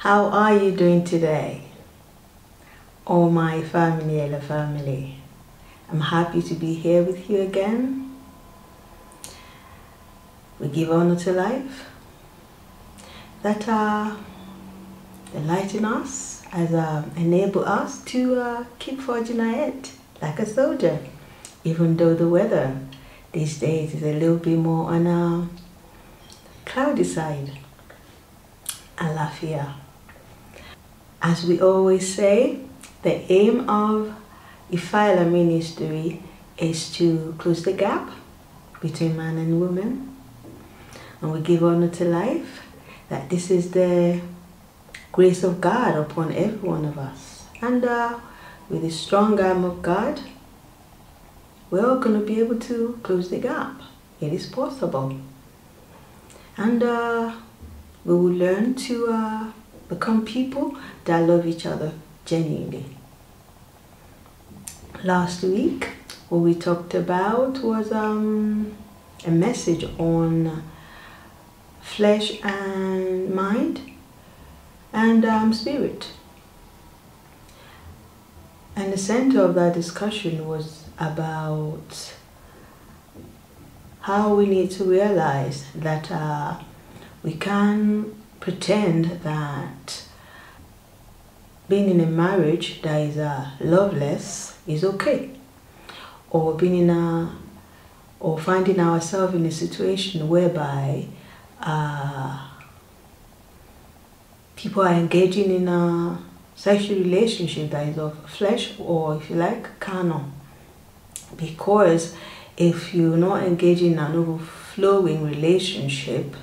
How are you doing today? Oh my family, Ela family. I'm happy to be here with you again. We give honor to life that enlighten us, as enable us to keep forging ahead like a soldier, even though the weather these days is a little bit more on a cloudy side. ALAFIA. As we always say, the aim of Ifa Ela Ministry is to close the gap between man and woman, and we give honor to life that this is the grace of God upon every one of us, and with the strong arm of God, we're all going to be able to close the gap. It is possible, and we will learn to become people that love each other genuinely. Last week, what we talked about was a message on flesh and mind and spirit. And the center of that discussion was about how we need to realize that we can pretend that being in a marriage that is loveless is okay, or being in or finding ourselves in a situation whereby people are engaging in a sexual relationship that is of flesh, or if you like, carnal. Because if you're not engaging in an overflowing relationship,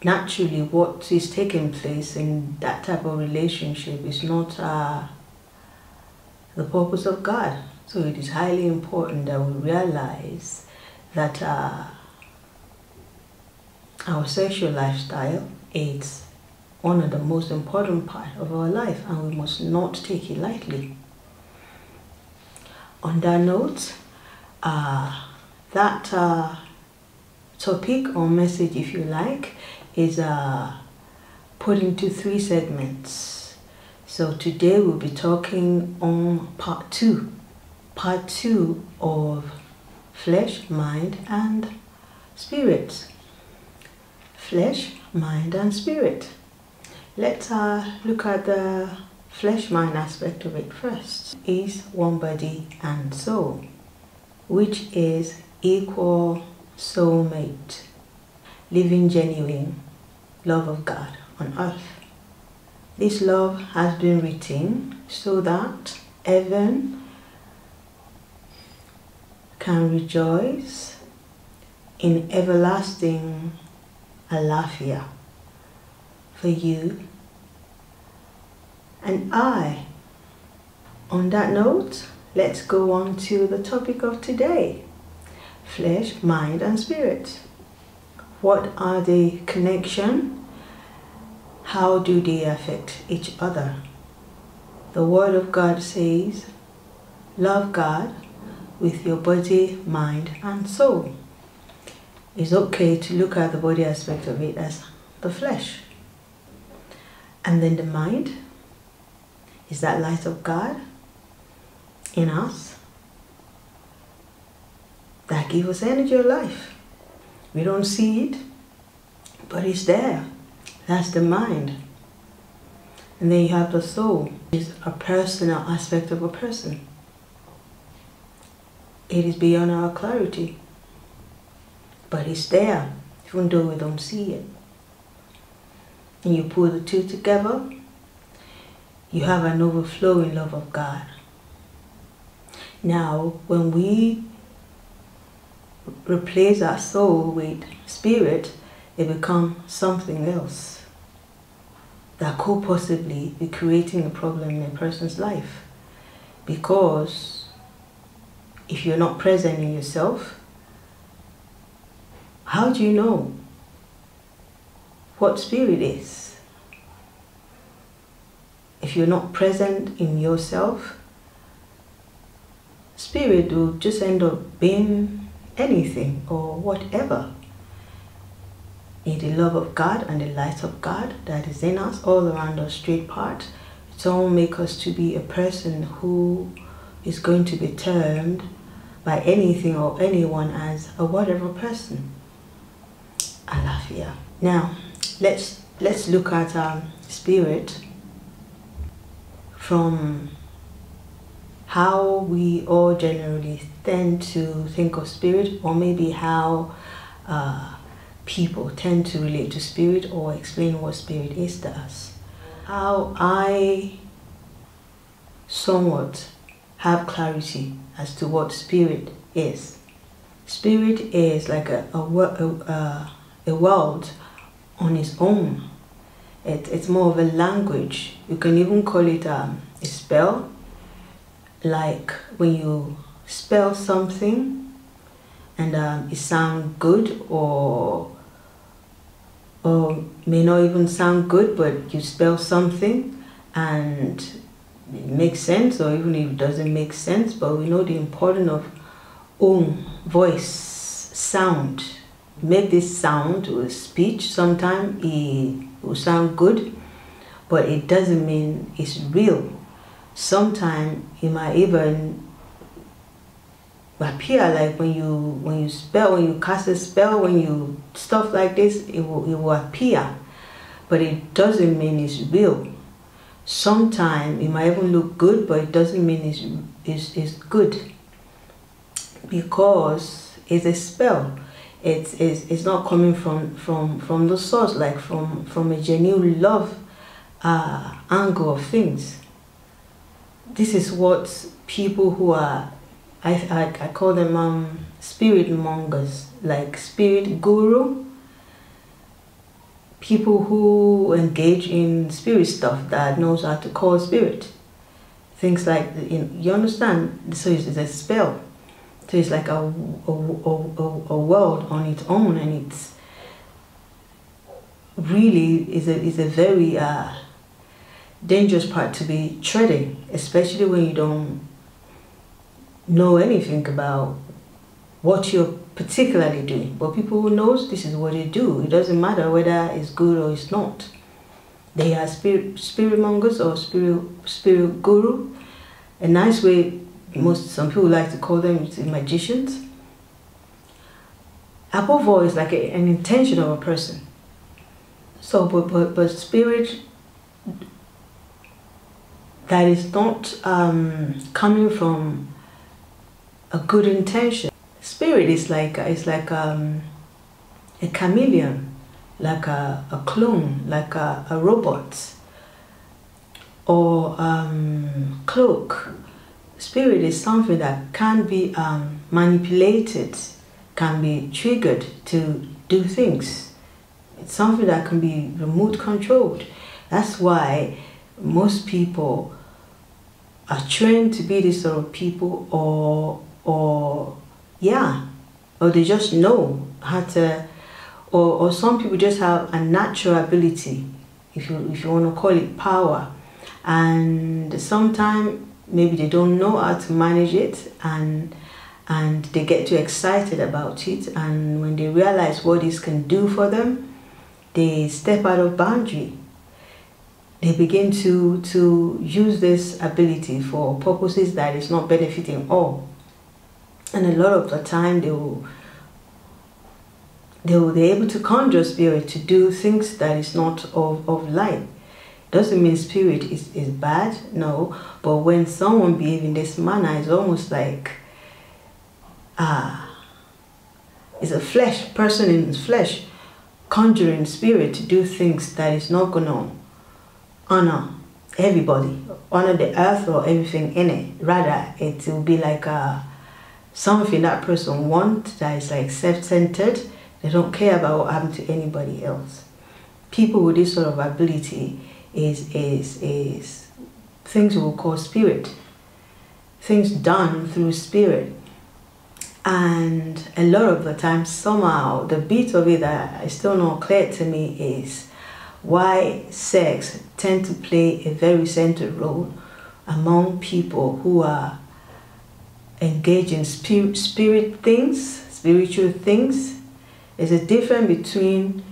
naturally what is taking place in that type of relationship is not the purpose of God. So it is highly important that we realize that our sexual lifestyle is one of the most important part of our life, and we must not take it lightly. On that note, that topic or message, if you like, is put into 3 segments. So today we'll be talking on part 2 of flesh, mind and spirit. Flesh, mind and spirit. Let's look at the flesh mind aspect of it first. Is one body and soul, which is equal soulmate, living genuine love of God on earth. This love has been written so that heaven can rejoice in everlasting ALAFIA for you and I. On that note, let's go on to the topic of today: flesh, mind and spirit. What are the connection? How do they affect each other? The Word of God says, love God with your body, mind and soul. It's okay to look at the body aspect of it as the flesh. And then the mind is that light of God in us that gives us energy of life. We don't see it, but it's there. That's the mind. And then you have the soul. It's a personal aspect of a person. It is beyond our clarity, but it's there, even though we don't see it. And you put the 2 together, you have an overflowing love of God. Now, when we replace our soul with spirit, it becomes something else that could possibly be creating a problem in a person's life. Because if you're not present in yourself, how do you know what spirit is? If you're not present in yourself, spirit will just end up being anything or whatever. May the love of God and the light of God that is in us, all around us, straight path, don't make us to be a person who is going to be termed by anything or anyone as a whatever person. ALAFIA. Now, let's look at spirit from how we all generally tend to think of spirit, or maybe how people tend to relate to spirit or explain what spirit is to us. How I somewhat have clarity as to what spirit is. Spirit is like a world on its own. It's more of a language. You can even call it a spell. Like when you spell something and it sounds good, or may not even sound good, but you spell something and it makes sense, or even if it doesn't make sense. But we know the importance of voice, sound. Make this sound with speech. Sometimes it will sound good, but it doesn't mean it's real. Sometimes it might even appear like when you spell, when you cast a spell, when you stuff like this, it will appear, but it doesn't mean it's real. Sometimes it might even look good, but it doesn't mean it's good, because it's a spell. It's not coming from the source, like from a genuine love angle of things. This is what people who are, I call them spirit mongers, like spirit guru, people who engage in spirit stuff, that knows how to call spirit. Things like, you understand? So it's a spell. So it's like a world on its own, and it's really is a very dangerous part to be treading, especially when you don't know anything about what you're particularly doing. But people who knows, this is what they do. It doesn't matter whether it's good or it's not. They are spirit mongers or spirit guru. A nice way, some people like to call them magicians. Above all, it's like an intention of a person. So, but spirit that is not coming from a good intention. Spirit is like a chameleon, like a clone, like a robot, or cloak. Spirit is something that can be manipulated, can be triggered to do things. It's something that can be remote controlled. That's why most people are trained to be this sort of people, or they just know how to, or some people just have a natural ability, if you want to call it power, and sometimes maybe they don't know how to manage it, and they get too excited about it, and when they realize what this can do for them, they step out of boundary. They begin to use this ability for purposes that is not benefiting all. And a lot of the time they're able to conjure spirit to do things that is not of light. Doesn't mean spirit is bad, no. But when someone behaves in this manner, it's almost like it's a person in flesh conjuring spirit to do things that is not gonna honor everybody, honor the earth or everything in it. Rather, it will be like something that person wants that is like self-centered. They don't care about what happened to anybody else. People with this sort of ability is things we will call spirit. Things done through spirit. And a lot of the time, somehow, the bit of it that is still not clear to me is why sex tend to play a very central role among people who are engaged in spiritual things. There's a difference between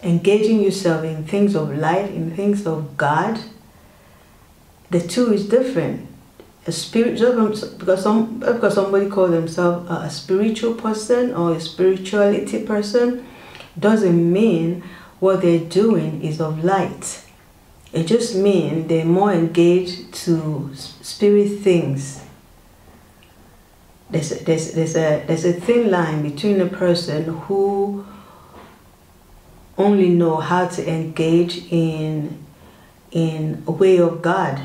engaging yourself in things of light, in things of God, the two is different. A spiritual, because somebody calls themselves a spiritual person or a spirituality person, doesn't mean what they're doing is of light. It just means they're more engaged to spirit things. There's a thin line between a person who only know how to engage in a way of God,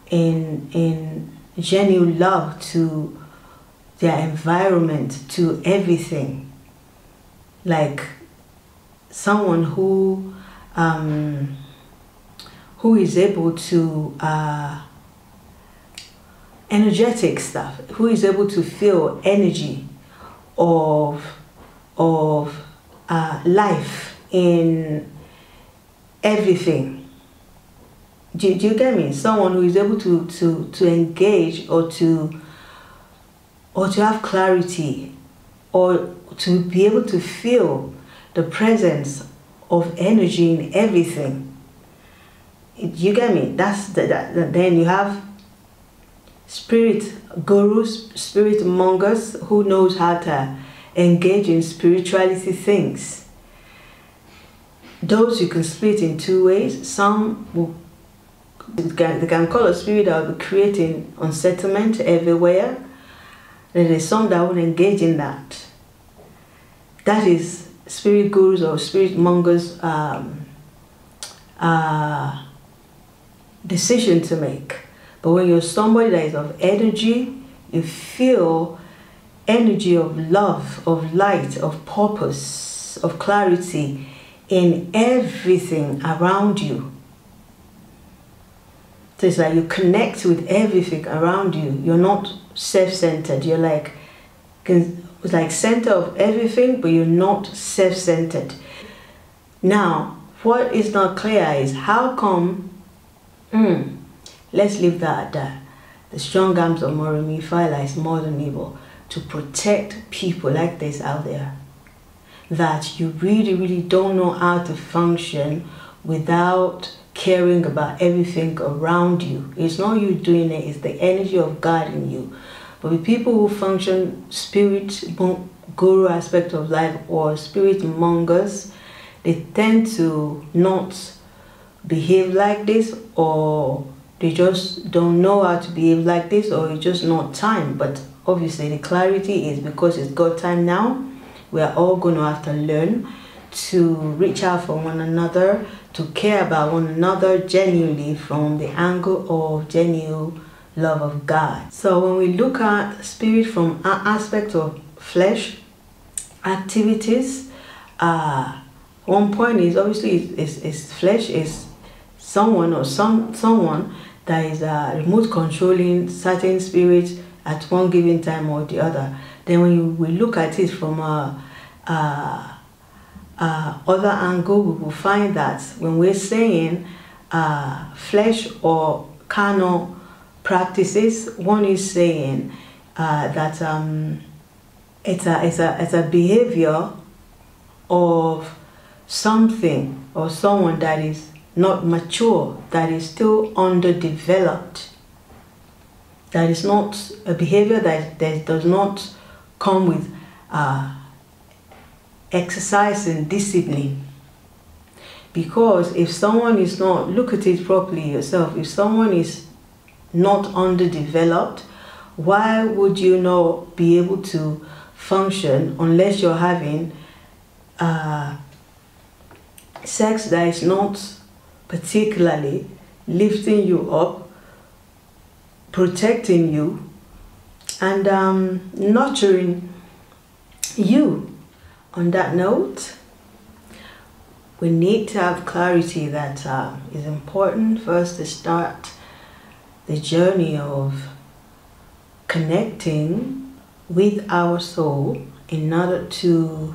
in genuine love to their environment, to everything. Like someone who is able to energetic stuff, who is able to feel energy of life in everything. Do you get me? Someone who is able to engage or to have clarity, or to be able to feel the presence of energy in everything. You get me? Then you have spirit gurus, spirit mongers who knows how to engage in spirituality things. Those you can split in two ways. Some will, they can call a spirit that will be creating unsettlement everywhere. Then there's some that will engage in that. That is spirit gurus or spirit mongers' decision to make. But when you're somebody that is of energy, you feel energy of love, of light, of purpose, of clarity in everything around you. So it's like you connect with everything around you. You're not self-centered. You're like, it's like center of everything, but you're not self-centered. Now, what is not clear is how come, let's leave that at that. The strong arms of Ifa Ela is more than able to protect people like this out there, that you really don't know how to function without caring about everything around you. It's not you doing it, it's the energy of God in you. But the people who function spirit guru aspect of life or spirit mongers, they tend to not behave like this, or they just don't know how to behave like this, or it's just not time. But obviously the clarity is because it's God time now. We are all going to have to learn to reach out for one another, to care about one another genuinely from the angle of genuine love of God. So when we look at spirit from an aspect of flesh activities, one point is obviously is flesh is someone or someone that is remote controlling certain spirits at one given time or the other. Then when we look at it from other angle, we will find that when we're saying flesh or carnal practices, one is saying that it's a behavior of something or someone that is not mature, that is still underdeveloped. That is not a behavior that does not come with exercise and discipline. Because if someone is not, look at it properly yourself, if someone is not underdeveloped, why would you not be able to function unless you're having sex that is not particularly lifting you up, protecting you, and nurturing you? On that note, we need to have clarity that is important for us to start the journey of connecting with our soul in order to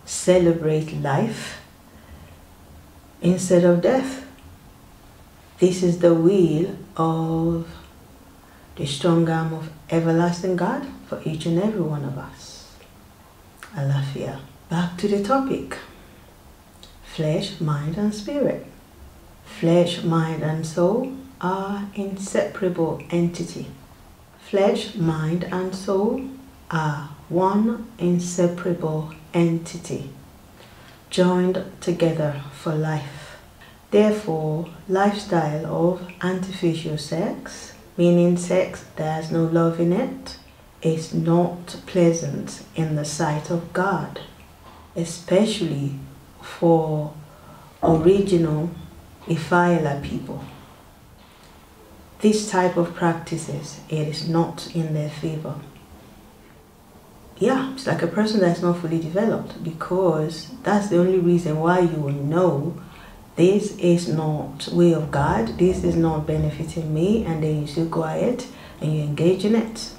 celebrate life instead of death. This is the will of the strong arm of everlasting God for each and every one of us. ALAFIA. Back to the topic. Flesh, mind and spirit. Flesh, mind and soul are inseparable entity. Flesh, mind and soul are one inseparable entity, joined together for life. Therefore, lifestyle of artificial sex, meaning sex that has no love in it, is not pleasant in the sight of God, especially for original Ifa Ela people. This type of practices, it is not in their favor. Yeah, it's like a person that's not fully developed, because that's the only reason why you will know this is not way of God, this is not benefiting me, and then you still go ahead and you engage in it.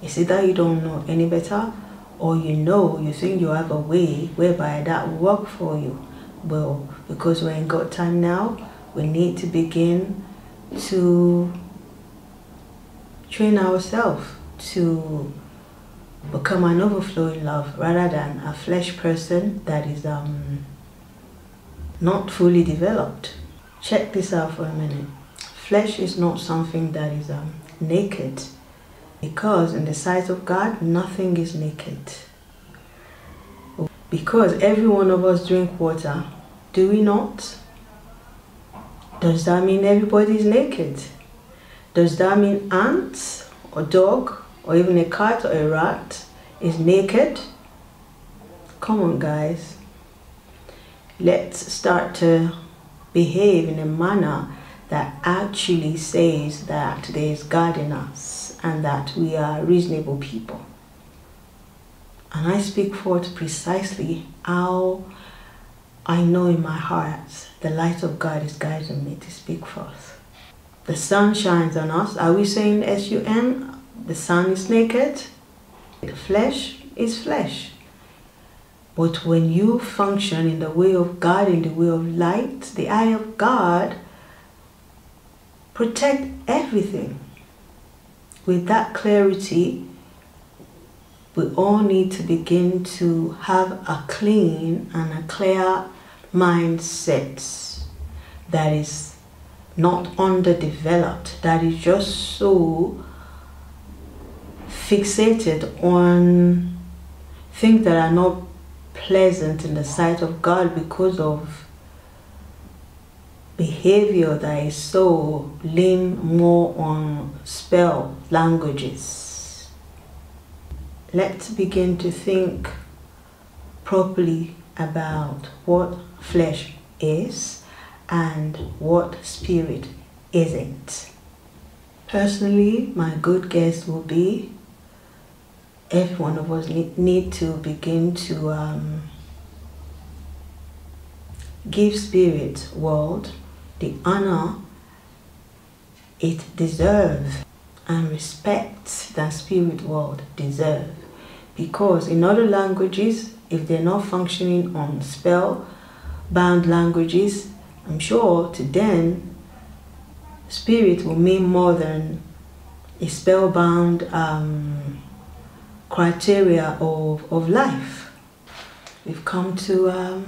It's either you don't know any better, or you think you have a way whereby that will work for you. Well, because we're in God time now, we need to begin to train ourselves to become an overflowing love rather than a flesh person that is not fully developed. Check this out for a minute. Flesh is not something that is naked, because in the sight of God, nothing is naked. Because every one of us drink water, do we not? Does that mean everybody is naked? Does that mean ants or dog or even a cat or a rat is naked? Come on, guys. Let's start to behave in a manner that actually says that there is God in us and that we are reasonable people. And I speak forth precisely how I know in my heart the light of God is guiding me to speak forth. The sun shines on us. Are we saying S-U-N? The sun is naked? The flesh is flesh. But when you function in the way of God, in the way of light, the eye of God protect everything. With that clarity, we all need to begin to have a clean and a clear mindset that is not underdeveloped, that is just so fixated on things that are not pleasant in the sight of God because of behavior that is so lean more on spell languages. Let's begin to think properly about what flesh is and what spirit isn't. Personally, my good guess will be every one of us need to begin to give spirit world the honor it deserves and respect that spirit world deserves. Because in other languages, if they're not functioning on spell-bound languages, I'm sure to them, spirit will mean more than a spellbound criteria of life. We've come to a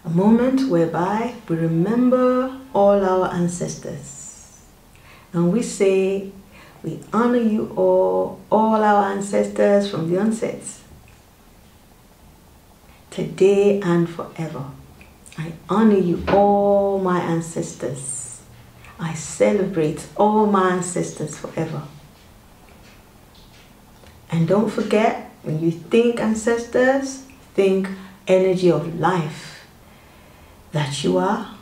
moment whereby we remember all our ancestors. And we say, we honor you all our ancestors from the onset. Today and forever. I honor you, all my ancestors. I celebrate all my ancestors forever. And don't forget, when you think ancestors, think energy of life that you are,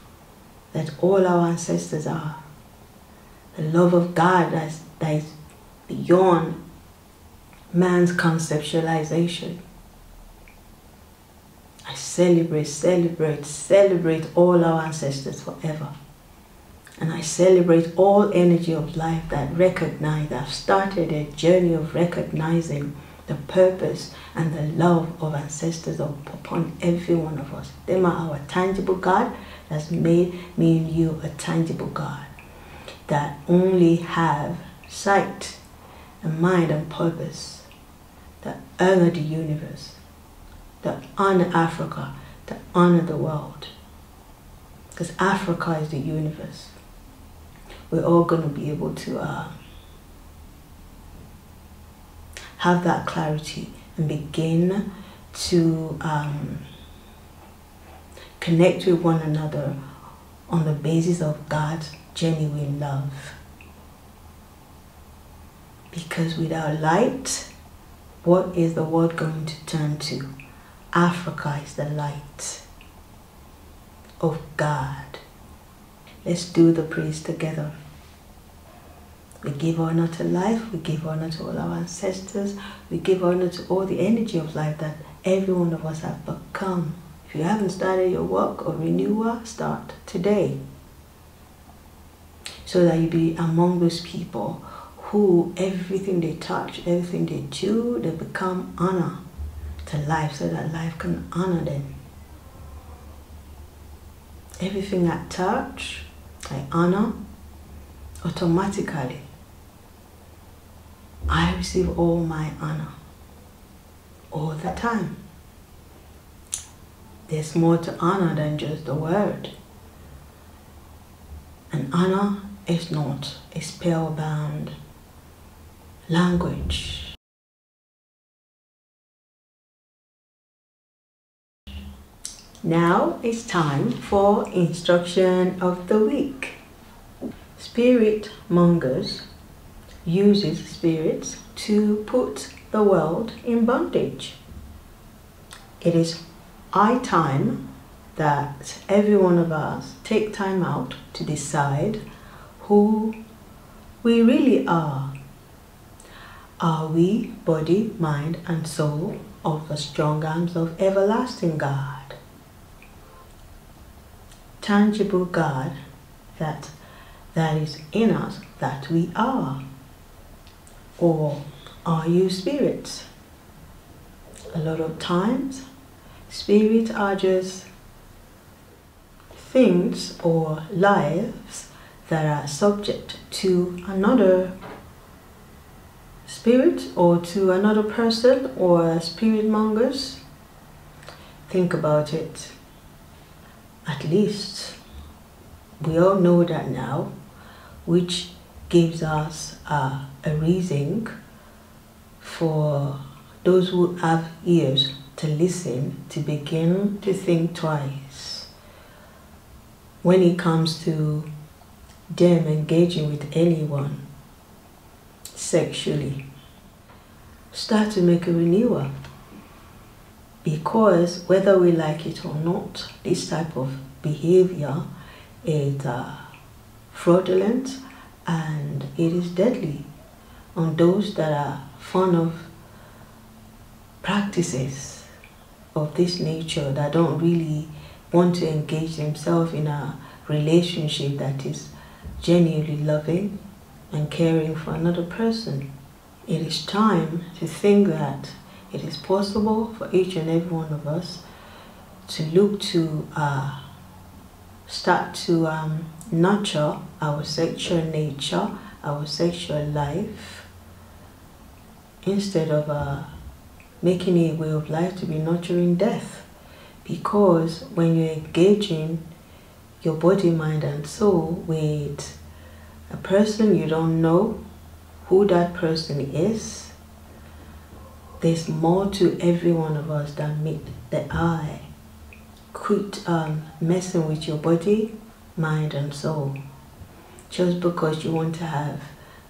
that all our ancestors are. The love of God that is beyond man's conceptualization. I celebrate all our ancestors forever. And I celebrate all energy of life that recognize, that have started a journey of recognizing the purpose and the love of ancestors upon every one of us. They are our tangible God that's made me and you a tangible God. that only have sight and mind and purpose, that honor the universe, that honor Africa, that honor the world. Because Africa is the universe. We're all going to be able to have that clarity and begin to connect with one another on the basis of God's genuine love. Because without light, what is the world going to turn to? Africa is the light of God. Let's do the praise together. We give honor to life, we give honor to all our ancestors, we give honor to all the energy of life that every one of us have become. If you haven't started your work or renewal, start today. So that you be among those people who everything they touch, everything they do, they become honor to life, so that life can honor them. Everything I touch, I honor automatically. I receive all my honor all the time. There's more to honor than just the word. And honor is not a spellbound language. Now it's time for instruction of the week. Spirit mongers uses spirits to put the world in bondage. It is high time that every one of us take time out to decide who we really are. Are we body, mind, and soul of the strong arms of everlasting God? Tangible God that is in us, that we are? Or are you spirits? A lot of times, spirits are just things or lives that are subject to another spirit or to another person or spirit mongers. Think about it. At least we all know that now, which gives us a reason for those who have ears to listen to begin to think twice when it comes to them engaging with anyone sexually. Start to make a renewal, because whether we like it or not, this type of behavior is fraudulent and it is deadly on those that are fond of practices of this nature, that don't really want to engage themselves in a relationship that is genuinely loving and caring for another person. It is time to think that it is possible for each and every one of us to look to start to nurture our sexual nature, our sexual life, instead of making it a way of life to be nurturing death. Because when you're engaging your body, mind, and soul with a person you don't know who that person is, there's more to every one of us than meet the eye. Quit messing with your body, mind, and soul just because you want to have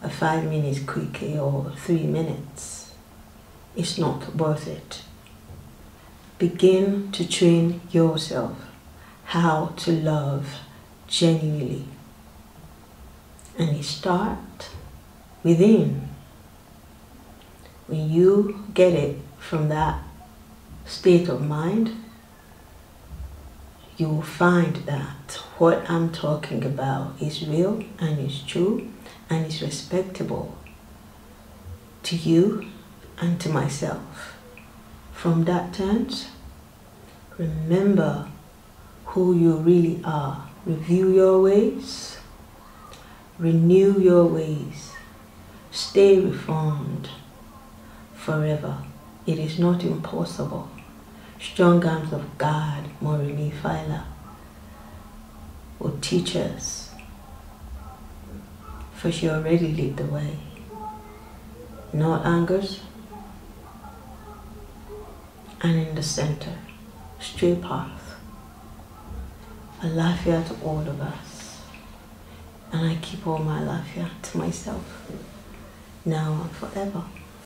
a 5 minutes quickie or 3 minutes. It's not worth it. Begin to train yourself how to love genuinely, and it starts within. When you get it from that state of mind, you will find that what I'm talking about is real and is true and is respectable to you and to myself. From that turns, remember who you really are. Review your ways, Renew your ways. Stay reformed forever. It is not impossible. Strong arms of God, Ifa Ela, will teach us, for she already lit the way. In all angles and in the center, straight path. ALAFIA to all of us. And I keep all my ALAFIA to myself, now and forever.